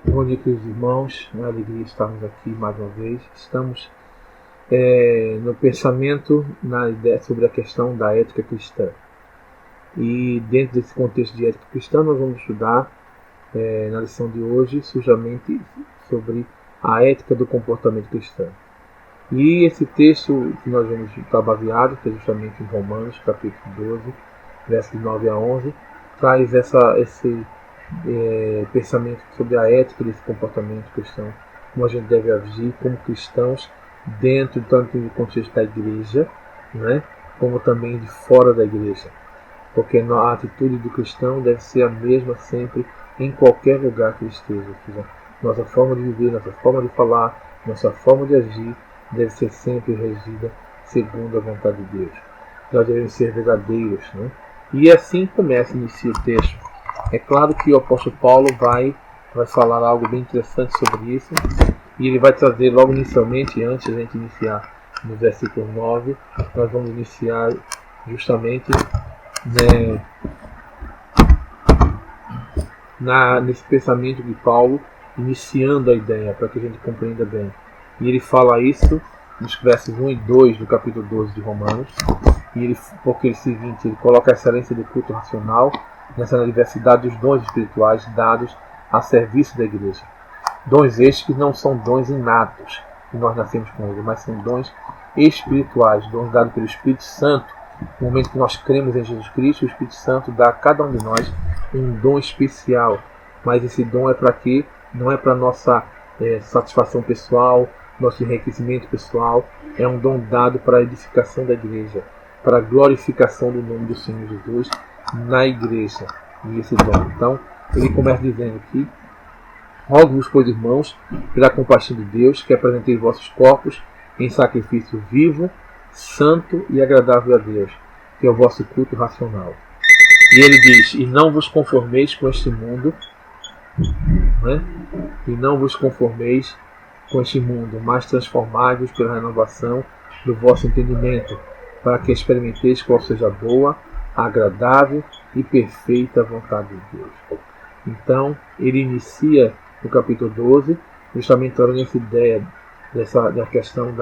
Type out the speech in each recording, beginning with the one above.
Bom dia, queridos irmãos, é uma alegria estarmos aqui mais uma vez. Estamos no pensamento, na ideia sobre a questão da ética cristã. E dentro desse contexto de ética cristã, nós vamos estudar na lição de hoje, sujamente sobre a ética do comportamento cristão. E esse texto que nós vamos estar baseado, que é justamente em Romanos, capítulo 12, versos 9 a 11, traz esse pensamento sobre a ética desse comportamento cristão, como a gente deve agir como cristãos dentro tanto do contexto da igreja, né, como também de fora da igreja, porque a atitude do cristão deve ser a mesma sempre em qualquer lugar que ele esteja, ou seja, nossa forma de viver, nossa forma de falar, nossa forma de agir deve ser sempre regida segundo a vontade de Deus. Nós devemos ser verdadeiros, né? E assim inicia o texto. É claro que o apóstolo Paulo vai falar algo bem interessante sobre isso, e ele vai trazer logo inicialmente, antes de a gente iniciar no versículo 9, nós vamos iniciar justamente nesse pensamento de Paulo, iniciando a ideia, para que a gente compreenda bem. E ele fala isso nos versos 1 e 2 do capítulo 12 de Romanos, porque ele coloca a excelência do culto racional nessa diversidade dos dons espirituais dados a serviço da igreja. Dons estes que não são dons inatos, que nós nascemos com eles, mas são dons espirituais, dons dados pelo Espírito Santo. No momento que nós cremos em Jesus Cristo, o Espírito Santo dá a cada um de nós um dom especial. Mas esse dom é para quê? Não é para nossa satisfação pessoal, nosso enriquecimento pessoal. É um dom dado para a edificação da igreja, para a glorificação do nome do Senhor Jesus na igreja. E esse dom. Então, ele começa dizendo aqui: rogo-vos, pois, irmãos, pela compaixão de Deus, que apresenteis vossos corpos em sacrifício vivo, santo e agradável a Deus, que é o vosso culto racional. E ele diz: e não vos conformeis com este mundo, né? E não vos conformeis com este mundo, mas transformai-vos pela renovação do vosso entendimento, para que experimenteis qual seja a boa, agradável e perfeita vontade de Deus. Então, ele inicia no capítulo 12, justamente trazendo essa ideia da questão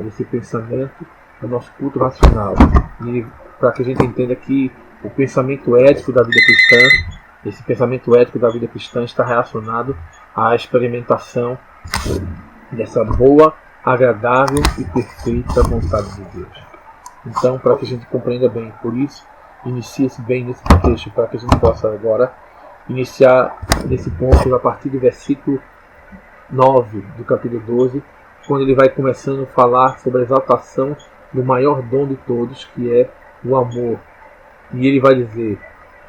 desse pensamento do nosso culto racional. E para que a gente entenda que o pensamento ético da vida cristã, esse pensamento ético da vida cristã está relacionado à experimentação dessa boa, agradável e perfeita vontade de Deus. Então, para que a gente compreenda bem, por isso, inicia-se bem nesse texto, para que a gente possa agora iniciar nesse ponto a partir do versículo 9 do capítulo 12, quando ele vai começando a falar sobre a exaltação do maior dom de todos, que é o amor. E ele vai dizer,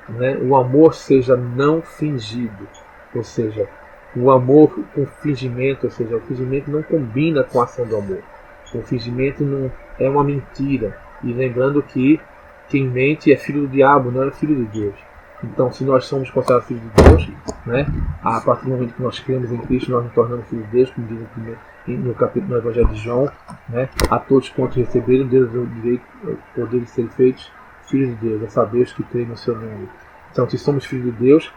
né, o amor seja não fingido, ou seja, o amor com fingimento, ou seja, o fingimento não combina com a ação do amor. O fingimento não é uma mentira. E lembrando que quem mente é filho do diabo, não é filho de Deus. Então, se nós somos considerados filhos de Deus, né, a partir do momento que nós cremos em Cristo, nós nos tornamos filhos de Deus, como diz no capítulo do Evangelho de João, né, a todos quantos receberam, Deus deu o direito, o poder de serem feitos filhos de Deus, a saber os que creem no seu nome. Então, se somos filhos de Deus,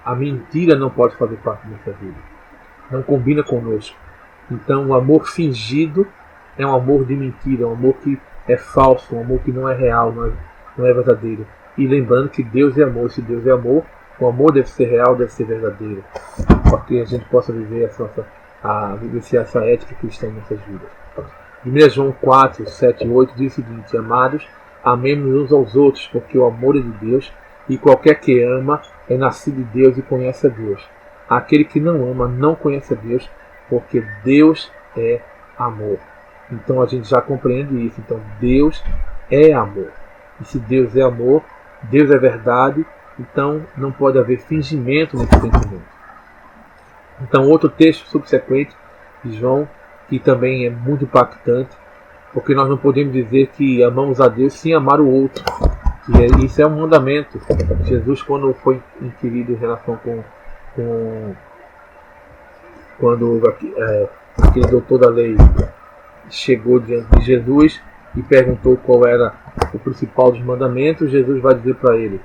a mentira não pode fazer parte da nossa vida. Não combina conosco. Então, o amor fingido é um amor de mentira, um amor que é falso, um amor que não é real, não é verdadeiro. E lembrando que Deus é amor. Se Deus é amor, o amor deve ser real, deve ser verdadeiro, para que a gente possa viver vivenciar essa ética cristã em nossas vidas. 1 João 4, 7 e 8 diz o seguinte: amados, amemos uns aos outros, porque o amor é de Deus, e qualquer que ama é nascido de Deus e conhece a Deus. Aquele que não ama não conhece a Deus, porque Deus é amor. Então a gente já compreende isso. Então Deus é amor. E se Deus é amor, Deus é verdade, então não pode haver fingimento nesse sentimento. Então outro texto subsequente de João, que também é muito impactante, porque nós não podemos dizer que amamos a Deus sem amar o outro. E isso é um mandamento. Jesus, quando foi inquirido em relação quando aquele doutor da lei chegou diante de Jesus e perguntou qual era o principal dos mandamentos, Jesus vai dizer para ele: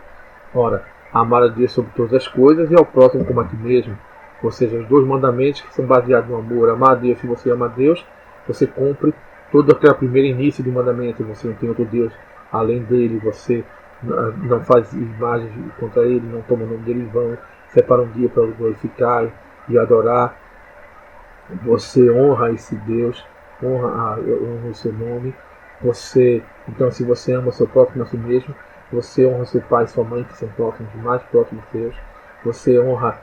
ora, amar a Deus sobre todas as coisas e ao próximo como a ti mesmo. Ou seja, os 2 mandamentos que são baseados no amor. Amar a Deus. Se você ama a Deus, você cumpre todo aquele primeiro início do mandamento. Você não tem outro Deus além dele. Você não faz imagens contra ele, não toma o nome dele em vão. Separa um dia para glorificar e adorar. Você honra esse Deus, honra o seu nome. Então, se você ama o seu próximo a si mesmo, você honra seu pai e sua mãe, que são próximos, mais próximos de Deus. Você honra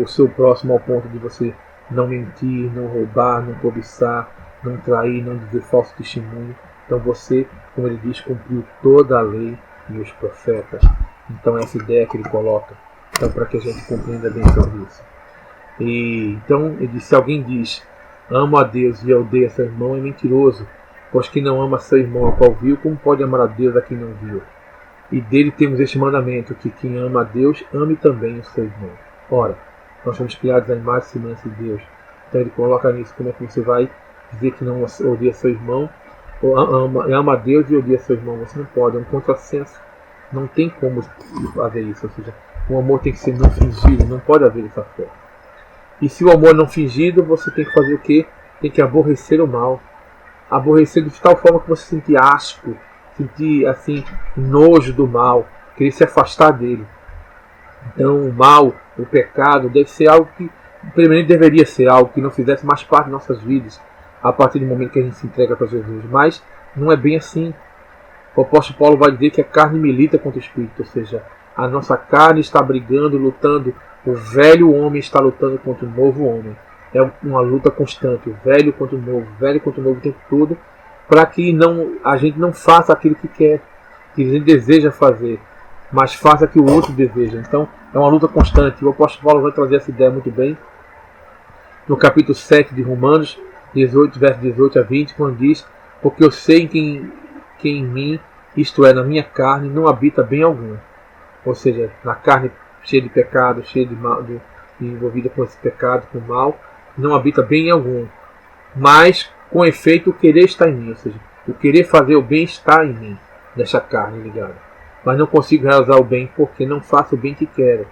o seu próximo ao ponto de você não mentir, não roubar, não cobiçar, não trair, não dizer falso testemunho. Então você, como ele diz, cumpriu toda a lei e os profetas. Então essa ideia que ele coloca, então, para que a gente compreenda bem sobre isso. Então ele diz: se alguém diz amo a Deus e odeia seu irmão, é mentiroso, pois quem não ama seu irmão a qual viu, como pode amar a Deus a quem não viu? E dele temos este mandamento, que quem ama a Deus, ame também o seu irmão. Ora, nós somos criados à imagem e semelhança de Deus. Então ele coloca nisso: como é que você vai dizer que não odeia seu irmão, ou ama a Deus e odeia seu irmão? Você não pode, é um contrassenso. Não tem como fazer isso. Ou seja, o amor tem que ser não fingido, não pode haver essa fé. E se o amor não fingido, você tem que fazer o quê? Tem que aborrecer o mal. Aborrecer de tal forma que você sentir asco, sentir assim nojo do mal, querer se afastar dele. Então o mal, o pecado, deve ser algo que, primeiro, deveria ser algo que não fizesse mais parte de nossas vidas a partir do momento que a gente se entrega para Jesus. Mas não é bem assim. O apóstolo Paulo vai dizer que a carne milita contra o espírito, ou seja, a nossa carne está brigando, lutando. O velho homem está lutando contra o novo homem. É uma luta constante, o velho contra o novo o tempo todo, para que a gente não faça aquilo que quer, que a gente deseja fazer, mas faça o que o outro deseja. Então é uma luta constante. O apóstolo Paulo vai trazer essa ideia muito bem no capítulo 7 de Romanos 18, verso 18 a 20, quando diz: porque eu sei que em mim, isto é, na minha carne, não habita bem algum. Ou seja, na carne cheia de pecado, cheia de mal, envolvida com esse pecado, com o mal, não habita bem algum. Mas, com efeito, o querer está em mim. Ou seja, o querer fazer o bem está em mim, nessa carne ligada. Mas não consigo realizar o bem, porque não faço o bem que quero,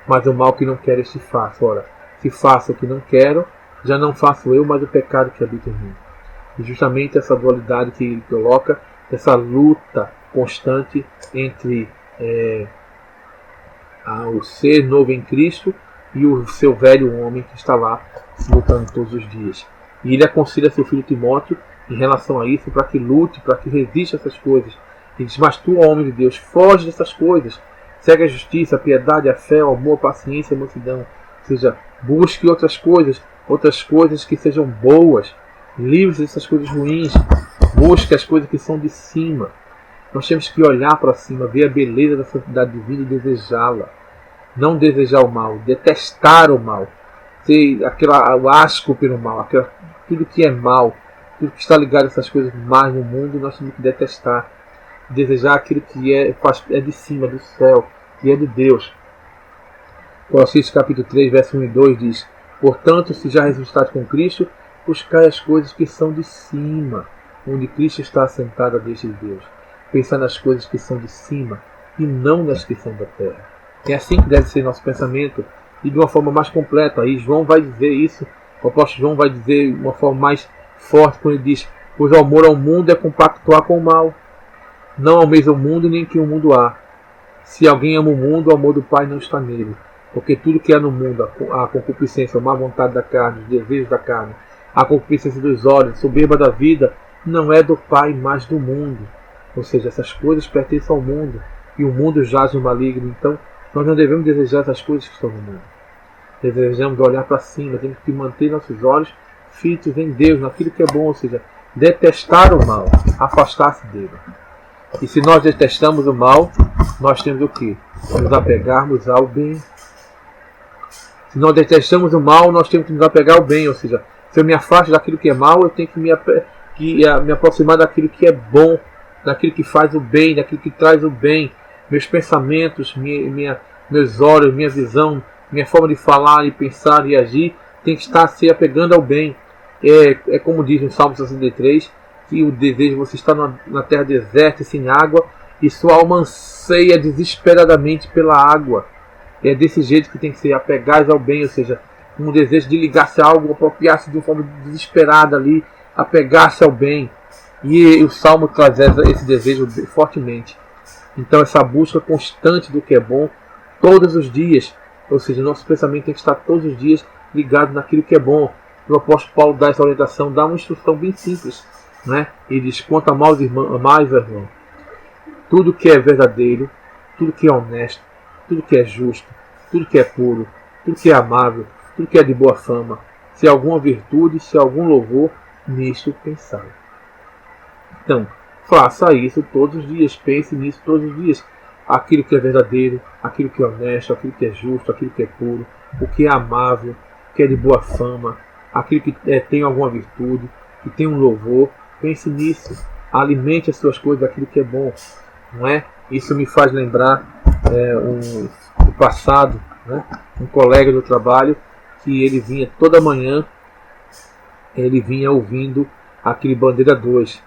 mas o mal que não quero se faço. Ora, se faço o que não quero, já não faço eu, mas o pecado que habita em mim. E justamente essa dualidade que ele coloca, essa luta constante entre o ser novo em Cristo e o seu velho homem que está lá lutando todos os dias. E ele aconselha seu filho Timóteo em relação a isso, para que lute, para que resista a essas coisas. Ele diz: mas tu, homem de Deus, foge dessas coisas. Segue a justiça, a piedade, a fé, o amor, a paciência, a mansidão. Ou seja, busque outras coisas que sejam boas. Livre-se dessas coisas ruins. Busque as coisas que são de cima. Nós temos que olhar para cima, ver a beleza da santidade divina e desejá-la. Não desejar o mal, detestar o mal. Ter o asco pelo mal, tudo que é mal, tudo que está ligado a essas coisas mais no mundo, nós temos que detestar. Desejar aquilo que é de cima, do céu, que é de Deus. Colossenses capítulo 3, verso 1 e 2 diz: portanto, se já ressuscitaste com Cristo, buscai as coisas que são de cima, onde Cristo está assentado à destra de Deus. Pensar nas coisas que são de cima e não nas que são da terra. É assim que deve ser nosso pensamento, e de uma forma mais completa. Aí João vai dizer isso, o apóstolo João vai dizer de uma forma mais forte, quando ele diz: pois o amor ao mundo é compactuar com o mal. Não ameis o mundo, nem que o mundo há. Se alguém ama o mundo, o amor do Pai não está nele. Porque tudo que há no mundo, a concupiscência, a má vontade da carne, os desejos da carne, a concupiscência dos olhos, a soberba da vida, não é do Pai, mas do mundo. Ou seja, essas coisas pertencem ao mundo, e o mundo jaz no maligno. Então, nós não devemos desejar essas coisas que estão no mundo. Desejamos olhar para cima, temos que manter nossos olhos fitos em Deus, naquilo que é bom, ou seja, detestar o mal, afastar-se dele. E se nós detestamos o mal, nós temos o quê? Nos apegarmos ao bem. Se nós detestamos o mal, nós temos que nos apegar ao bem. Ou seja, se eu me afasto daquilo que é mal, eu tenho que me aproximar daquilo que é bom, daquilo que faz o bem, daquilo que traz o bem. Meus pensamentos, meus olhos, minha visão, minha forma de falar e pensar e agir tem que estar se apegando ao bem. É como diz no Salmo 63, que o desejo, você está na terra deserta e sem água, e sua alma anseia desesperadamente pela água. É desse jeito que tem que ser, apegar ao bem, ou seja, um desejo de ligar-se a algo, apropriar-se de uma forma desesperada ali, apegar-se ao bem. E o Salmo traz esse desejo fortemente. Então essa busca constante do que é bom, todos os dias, ou seja, nosso pensamento tem que estar todos os dias ligado naquilo que é bom. O apóstolo Paulo dá essa orientação, dá uma instrução bem simples, né? Ele diz: quanto a mais, irmão, tudo que é verdadeiro, tudo que é honesto, tudo que é justo, tudo que é puro, tudo que é amável, tudo que é de boa fama, se há alguma virtude, se há algum louvor, nisto pensai. Então, faça isso todos os dias, pense nisso todos os dias. Aquilo que é verdadeiro, aquilo que é honesto, aquilo que é justo, aquilo que é puro, o que é amável, o que é de boa fama, aquilo que tem alguma virtude, que tem um louvor, pense nisso. Alimente as suas coisas daquilo que é bom, não é? Isso me faz lembrar do passado, né? Um colega do trabalho que ele vinha toda manhã, ele vinha ouvindo aquele Bandeira 2.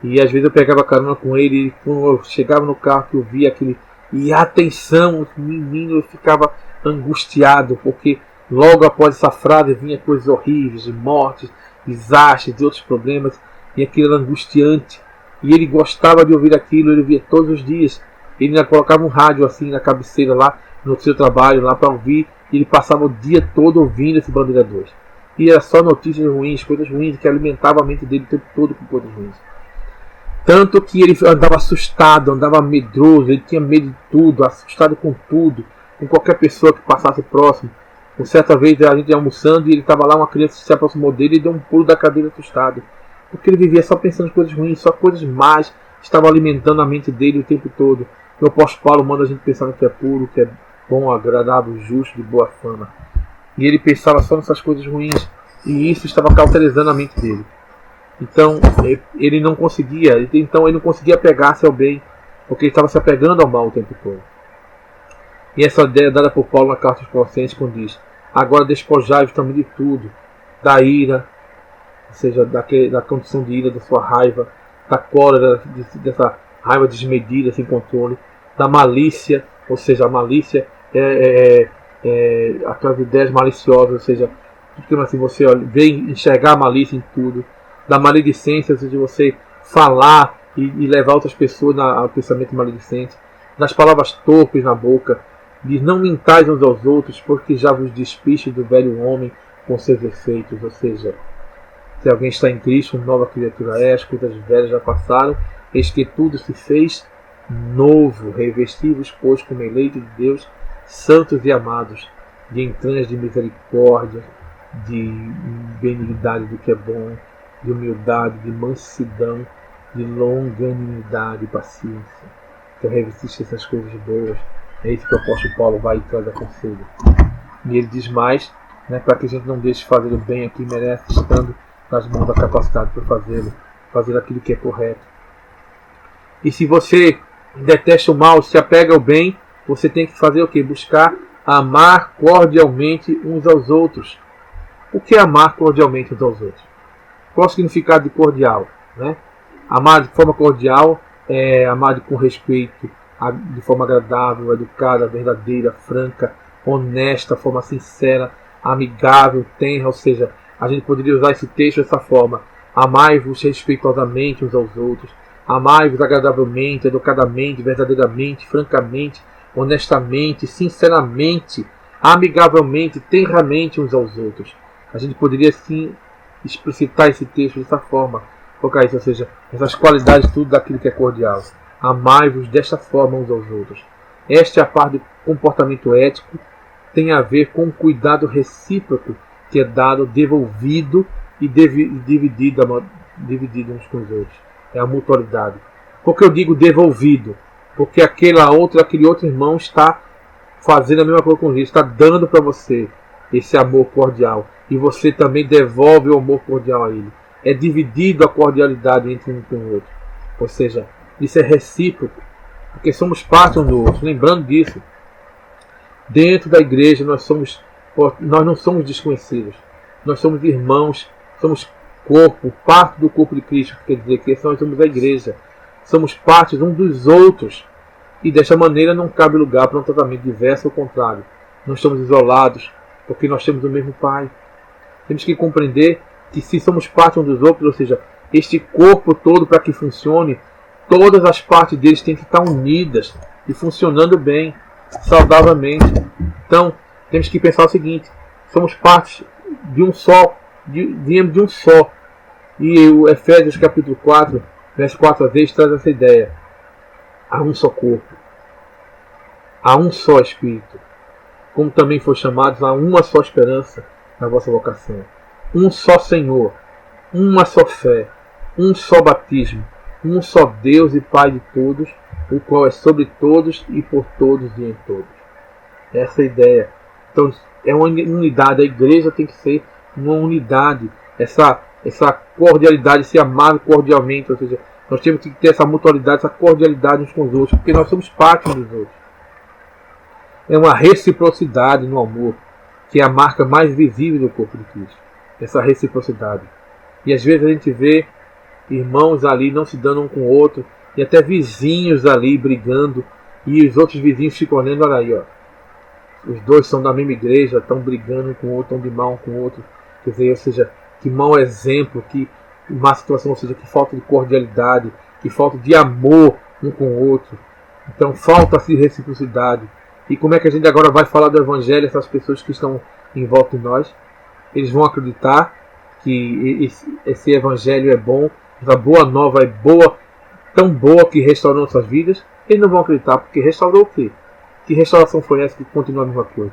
E às vezes eu pegava carona com ele, e quando eu chegava no carro que eu via aquele... E atenção, os meninos, eu ficava angustiado, porque logo após essa frase vinha coisas horríveis, de mortes, desastres, de outros problemas, e aquilo era angustiante. E ele gostava de ouvir aquilo, ele via todos os dias. Ele ainda colocava um rádio assim na cabeceira lá, no seu trabalho, lá para ouvir, e ele passava o dia todo ouvindo esse Bandeira 2. E era só notícias ruins, coisas ruins, que alimentavam a mente dele o tempo todo com coisas ruins. Tanto que ele andava assustado, andava medroso, ele tinha medo de tudo, assustado com tudo, com qualquer pessoa que passasse próximo. Uma certa vez a gente ia almoçando e ele estava lá, uma criança se aproximou dele e deu um pulo da cadeira assustado. Porque ele vivia só pensando em coisas ruins, só coisas más, estavam alimentando a mente dele o tempo todo. E o apóstolo Paulo manda a gente pensar no que é puro, que é bom, agradável, justo, de boa fama. E ele pensava só nessas coisas ruins, e isso estava cauterizando a mente dele. Então ele não conseguia apegar-se ao bem, porque ele estava se apegando ao mal o tempo todo. E essa ideia é dada por Paulo na carta aos Colossenses, quando diz: agora despojai-vos também de tudo, da ira, ou seja, da condição de ira, da sua raiva, da cólera, dessa raiva desmedida, sem controle, da malícia, ou seja, a malícia aquelas ideias maliciosas, ou seja, assim, você vê enxergar a malícia em tudo, da maledicência, ou seja, você falar e levar outras pessoas ao pensamento maledicente, das palavras torpes na boca, diz: não mintais uns aos outros, porque já vos despistes do velho homem com seus efeitos. Ou seja, se alguém está em Cristo, nova criatura é, as coisas velhas já passaram, eis que tudo se fez novo. Revesti-vos, pois, como eleitos de Deus, santos e amados, de entranhas de misericórdia, de benignidade do que é bom, de humildade, de mansidão, de longanimidade e paciência. Então revestiste essas coisas boas. É isso que o apóstolo Paulo vai e traz a conselho. E ele diz mais, né, para que a gente não deixe de fazer o bem aqui, merece, estando nas mãos da capacidade para fazê-lo, fazer aquilo que é correto. E se você detesta o mal, se apega ao bem, você tem que fazer o quê? Buscar amar cordialmente uns aos outros. O que é amar cordialmente uns aos outros? Qual o significado de cordial? Né? Amar de forma cordial é amar com respeito, de forma agradável, educada, verdadeira, franca, honesta, forma sincera, amigável, tenra. Ou seja, a gente poderia usar esse texto dessa forma: amai-vos respeitosamente uns aos outros, amai-vos agradavelmente, educadamente, verdadeiramente, francamente, honestamente, sinceramente, amigavelmente, tenramente uns aos outros. A gente poderia sim explicitar esse texto dessa forma, colocar isso, ou seja, essas qualidades, tudo daquilo que é cordial. Amai-vos desta forma uns aos outros. Esta é a parte do comportamento ético, tem a ver com o cuidado recíproco que é dado, devolvido e dividido uns com os outros. É a mutualidade. Por que eu digo devolvido? Porque aquele outro irmão está fazendo a mesma coisa com você, está dando para você esse amor cordial. E você também devolve o amor cordial a ele. É dividido a cordialidade entre um e o outro. Ou seja, isso é recíproco, porque somos parte um do outro. Lembrando disso, dentro da igreja nós não somos desconhecidos. Nós somos irmãos, somos corpo, parte do corpo de Cristo. Quer dizer que nós somos a igreja. Somos parte uns dos outros. E desta maneira não cabe lugar para um tratamento diverso ou contrário. Não estamos isolados, porque nós temos o mesmo Pai. Temos que compreender que se somos parte uns dos outros, ou seja, este corpo todo, para que funcione, todas as partes deles têm que estar unidas e funcionando bem, saudavelmente. Então, temos que pensar o seguinte: somos partes de um só, de um só. E o Efésios capítulo 4, verso 4 a 6 traz essa ideia. Há um só corpo, há um só Espírito, como também foi chamados a uma só esperança na vossa vocação. Um só Senhor, uma só fé, um só batismo, um só Deus e Pai de todos, o qual é sobre todos e por todos e em todos. Essa é a ideia. Então é uma unidade, a igreja tem que ser uma unidade, essa cordialidade, se amar cordialmente, ou seja, nós temos que ter essa mutualidade, essa cordialidade uns com os outros, porque nós somos parte uns dos outros. É uma reciprocidade no amor, que é a marca mais visível do corpo de Cristo. Essa reciprocidade. E às vezes a gente vê irmãos ali não se dando um com o outro, e até vizinhos ali brigando, e os outros vizinhos ficam olhando, olha aí, ó. Os dois são da mesma igreja, estão brigando um com o outro, estão de mal um com o outro. Quer dizer, ou seja, que mau exemplo, que má situação, ou seja, que falta de cordialidade, que falta de amor um com o outro. Então falta-se reciprocidade. E como é que a gente agora vai falar do Evangelho a essas pessoas que estão em volta de nós? Eles vão acreditar que esse Evangelho é bom, a boa nova é boa, tão boa que restaurou nossas vidas? Eles não vão acreditar, porque restaurou o quê? Que restauração foi essa que continua a mesma coisa?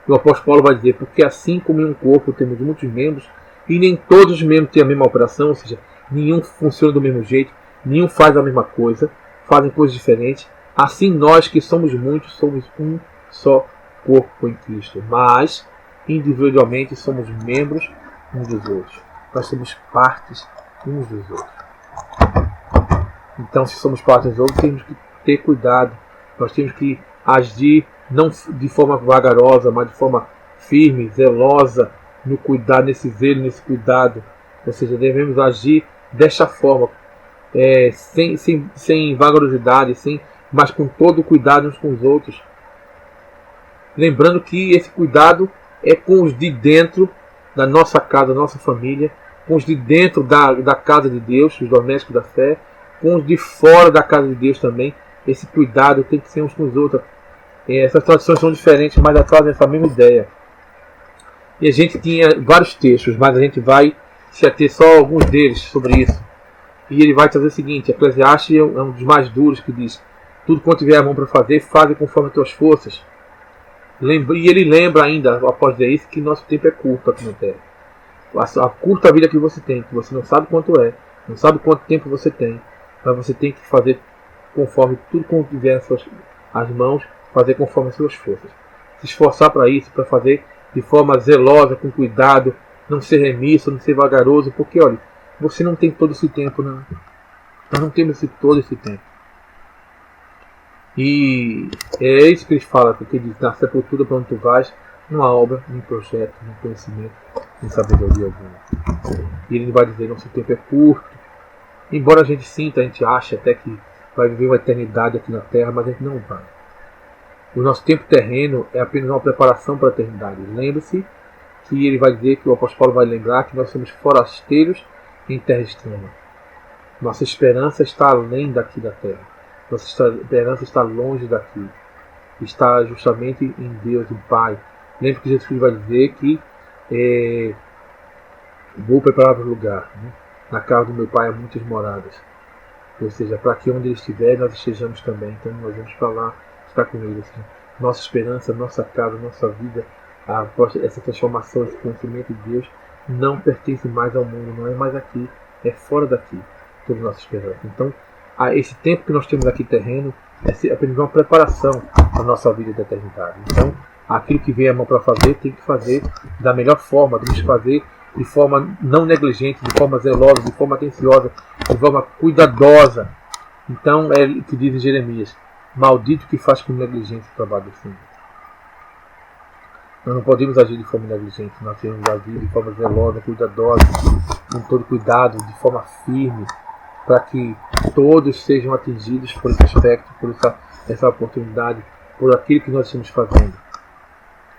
O apóstolo Paulo vai dizer: porque assim como em um corpo temos muitos membros, e nem todos os membros têm a mesma operação, ou seja, nenhum funciona do mesmo jeito, nenhum faz a mesma coisa, fazem coisas diferentes. Assim nós que somos muitos, somos um só corpo em Cristo, mas individualmente somos membros uns dos outros. Nós somos partes uns dos outros. Então, se somos partes dos outros, temos que ter cuidado. Nós temos que agir não de forma vagarosa, mas de forma firme, zelosa, no cuidado, nesse zelo, nesse cuidado. Ou seja, devemos agir desta forma, sem vagarosidade, mas com todo o cuidado uns com os outros. Lembrando que esse cuidado é com os de dentro da nossa casa, da nossa família, com os de dentro da casa de Deus, os domésticos da fé, com os de fora da casa de Deus também. Esse cuidado tem que ser uns com os outros. Essas tradições são diferentes, mas elas trazem essa mesma ideia. E a gente tinha vários textos, mas a gente vai se ater só a alguns deles sobre isso. E ele vai trazer o seguinte: Eclesiastes é um dos mais duros, que diz: tudo quanto tiver a mão para fazer, faze conforme as tuas forças. E ele lembra ainda, após dizer isso, que nosso tempo é curto aqui na Terra. A curta vida que você tem, que você não sabe quanto é, não sabe quanto tempo você tem, mas você tem que fazer conforme tudo quanto tiver as mãos, fazer conforme as suas forças. Se esforçar para isso, para fazer de forma zelosa, com cuidado, não ser remisso, não ser vagaroso, porque olha, você não tem todo esse tempo, não. Nós não temos todo esse tempo. E é isso que ele fala, porque ele diz: na sepultura para onde tu vais, não há obra, nem projeto, nem conhecimento, nem sabedoria alguma. E ele vai dizer: nosso tempo é curto. Embora a gente sinta, a gente ache até que vai viver uma eternidade aqui na Terra, mas a gente não vai. O nosso tempo terreno é apenas uma preparação para a eternidade. Lembre-se que ele vai dizer, que o apóstolo Paulo vai lembrar, que nós somos forasteiros em terra extrema. Nossa esperança está além daqui da Terra. Nossa esperança está longe daqui. Está justamente em Deus, em Pai. Lembre que Jesus vai dizer que vou preparar o lugar. Né? Na casa do meu Pai há muitas moradas. Ou seja, para que onde Ele estiver, nós estejamos também. Então nós vamos para lá, estar com Ele. Assim. Nossa esperança, nossa casa, nossa vida, essa transformação, esse conhecimento de Deus não pertence mais ao mundo, não é mais aqui, é fora daqui, toda a nossa esperança. Então, esse tempo que nós temos aqui terreno é apenas uma preparação para a nossa vida de eternidade. Então, aquilo que vem a mão para fazer, tem que fazer da melhor forma, temos que fazer de forma não negligente, de forma zelosa, de forma atenciosa, de forma cuidadosa. Então, é o que diz em Jeremias: maldito que faz com negligência o trabalho do Senhor. Nós não podemos agir de forma negligente, nós temos que agir de forma zelosa, cuidadosa, com todo cuidado, de forma firme, para que todos sejam atingidos por esse aspecto, por essa oportunidade, por aquilo que nós estamos fazendo.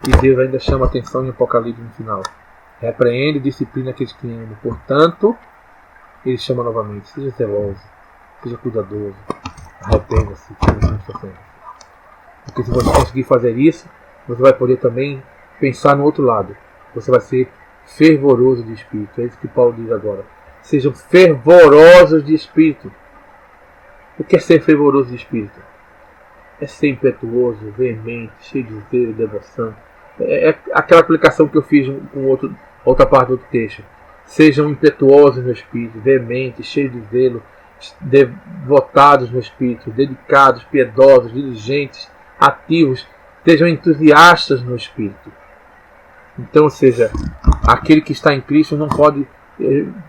E Deus ainda chama a atenção em Apocalipse no final. Repreende e disciplina aqueles que amam. Portanto, ele chama novamente: seja zeloso, seja cuidadoso, arrependa-se, porque se você conseguir fazer isso, você vai poder também pensar no outro lado. Você vai ser fervoroso de espírito. É isso que Paulo diz agora. Sejam fervorosos de espírito. O que é ser fervoroso de espírito? É ser impetuoso, veemente, cheio de zelo, devoção. É aquela aplicação que eu fiz com outra parte do outro texto. Sejam impetuosos no espírito, veementes, cheios de zelo, devotados no espírito, dedicados, piedosos, diligentes, ativos. Sejam entusiastas no espírito. Então, ou seja, aquele que está em Cristo não pode,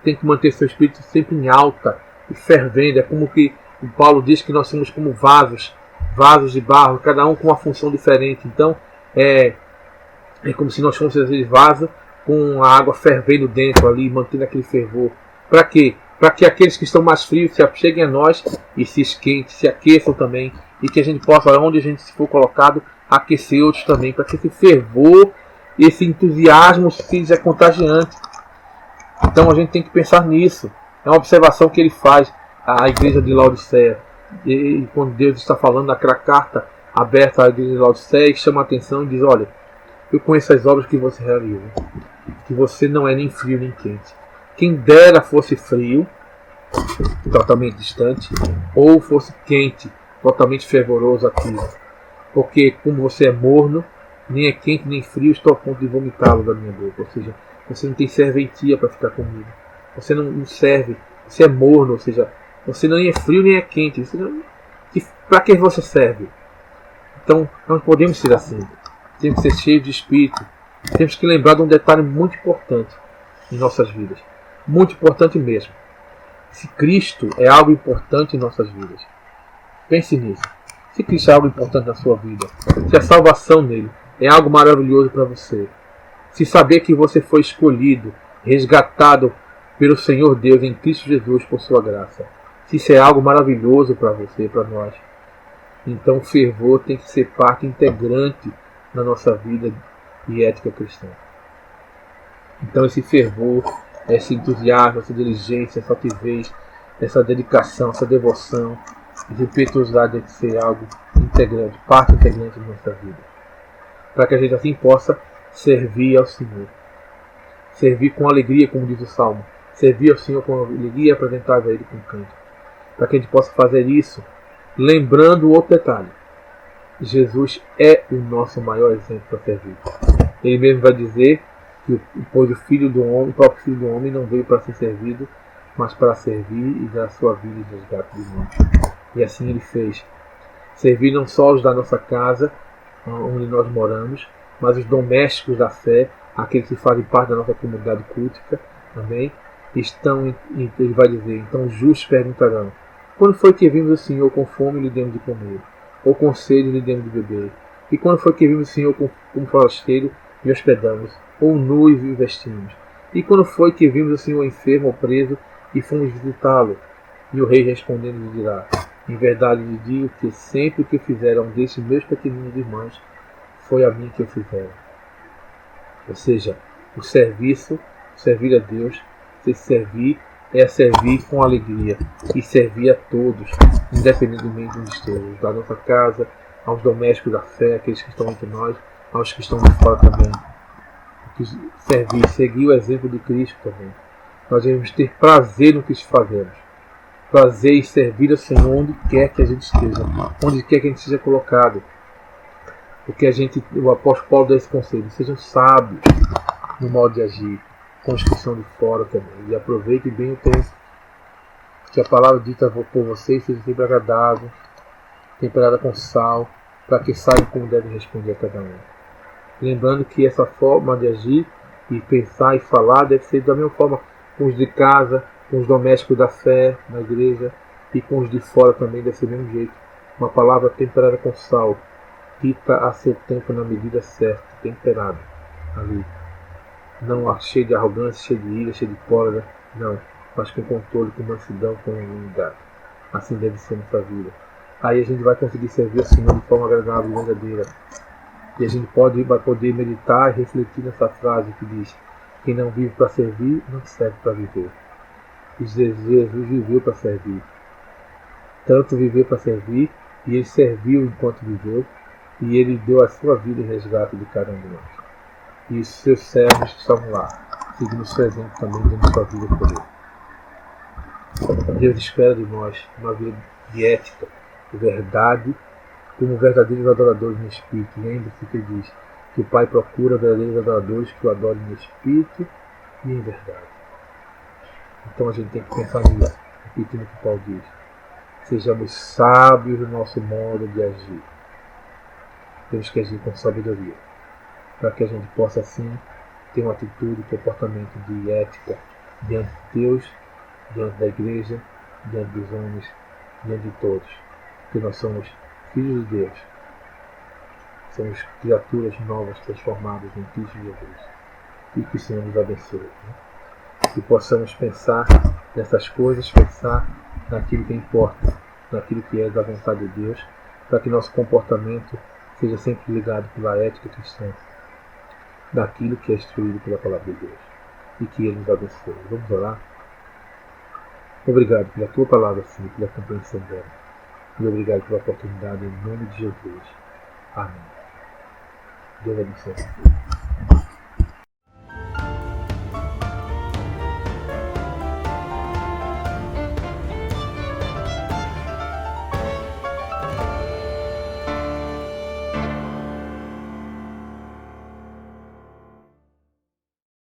tem que manter seu espírito sempre em alta e fervendo. É como que o Paulo diz que nós somos como vasos de barro, cada um com uma função diferente. Então, é como se nós fôssemos esse vaso com a água fervendo dentro ali, mantendo aquele fervor. Para quê? Para que aqueles que estão mais frios se acheguem a nós e se esquentem, se aqueçam também, e que a gente possa, onde a gente for colocado, aquecer outros também, para que esse fervor, esse entusiasmo seja contagiante. Então a gente tem que pensar nisso. É uma observação que ele faz à igreja de Laodiceia. E quando Deus está falando naquela carta aberta à igreja de Laodiceia, chama a atenção e diz: olha, eu conheço as obras que você realiza, que você não é nem frio nem quente. Quem dera fosse frio, totalmente distante, ou fosse quente, totalmente fervoroso aqui. Porque como você é morno, nem é quente nem frio, estou a ponto de vomitá-lo da minha boca. Ou seja, você não tem serventia para ficar comigo. Você não serve, você é morno, ou seja, você nem é frio nem é quente. Para que você serve? Então, não podemos ser assim. Temos que ser cheios de espírito. Temos que lembrar de um detalhe muito importante em nossas vidas. Muito importante mesmo. Se Cristo é algo importante em nossas vidas, pense nisso. Se Cristo é algo importante na sua vida, se a salvação nele é algo maravilhoso para você, se saber que você foi escolhido, resgatado pelo Senhor Deus em Cristo Jesus por sua graça, se isso é algo maravilhoso para você e para nós, então o fervor tem que ser parte integrante na nossa vida e ética cristã. Então esse fervor, esse entusiasmo, essa diligência, essa altivez, essa dedicação, essa devoção, essa impetuosidade tem que ser algo integrante, parte integrante da nossa vida, para que a gente assim possa servir ao Senhor. Servir com alegria, como diz o Salmo. Servir ao Senhor com alegria e apresentar a Ele com canto. Para que a gente possa fazer isso, lembrando outro detalhe. Jesus é o nosso maior exemplo para servir. Ele mesmo vai dizer que pois o próprio Filho do Homem não veio para ser servido, mas para servir e dar a sua vida em resgate do mundo. E assim ele fez. Servir não só os da nossa casa, onde nós moramos, mas os domésticos da fé, aqueles que fazem parte da nossa comunidade cultica também, ele vai dizer: então os justos perguntarão: quando foi que vimos o Senhor com fome e lhe demos de comer, ou com sede e lhe demos de beber? E quando foi que vimos o Senhor como forasteiro e hospedamos, ou nu e o vestimos? E quando foi que vimos o Senhor enfermo ou preso e fomos visitá-lo? E o rei respondendo lhe dirá: em verdade lhe digo que sempre que fizeram desses meus pequeninos irmãos, foi a mim que o fizeram. Ou seja, o servir a Deus, se servir é servir com alegria e servir a todos, independentemente de onde estejamos, da nossa casa, aos domésticos da fé, aqueles que estão entre nós, aos que estão de fora também. Seguir o exemplo de Cristo também. Nós devemos ter prazer no que fazemos. Prazer em servir ao Senhor onde quer que a gente esteja, onde quer que a gente seja colocado. Porque o apóstolo Paulo dá esse conselho: sejam sábios no modo de agir, com os que são de fora também. E aproveitem bem o tempo. Que a palavra dita por vocês seja sempre agradável, temperada com sal, para que saibam como devem responder a cada um. Lembrando que essa forma de agir e pensar e falar deve ser da mesma forma com os de casa, com os domésticos da fé na igreja, e com os de fora também deve ser do mesmo jeito. Uma palavra temperada com sal, dita a seu tempo na medida certa, temperada ali. Não cheio de arrogância, cheio de ira, cheio de cólera. Não. mas com controle, com mansidão, com humildade. Assim deve ser nossa vida. Aí a gente vai conseguir servir o Senhor de forma agradável e verdadeira. E a gente vai poder meditar e refletir nessa frase que diz: quem não vive para servir, não serve para viver. E Jesus viveu para servir. Tanto viveu para servir, e ele serviu enquanto viveu, e ele deu a sua vida em resgate de cada um de nós. E os seus servos que estavam lá, seguindo o seu exemplo também, dando sua vida por ele. Deus espera de nós uma vida de ética, de verdade, como verdadeiros adoradores no Espírito. Lembre-se que ele diz que o Pai procura verdadeiros adoradores que o adorem no Espírito e em verdade. Então a gente tem que pensar nisso, repetindo o que Paulo diz. Sejamos sábios no nosso modo de agir. Temos que agir com sabedoria, para que a gente possa assim ter uma atitude, um comportamento de ética diante de Deus, diante da igreja, diante dos homens, diante de todos. Porque nós somos filhos de Deus. Somos criaturas novas, transformadas em Cristo Jesus. E que o Senhor nos abençoe. Que possamos pensar nessas coisas, pensar naquilo que importa, naquilo que é da vontade de Deus, para que nosso comportamento seja sempre ligado pela ética cristã, daquilo que é instruído pela palavra de Deus. E que Ele nos abençoe. Vamos orar? Obrigado pela Tua palavra, Senhor, pela compreensão dela. E obrigado pela oportunidade, em nome de Jesus. Amém. Deus abençoe.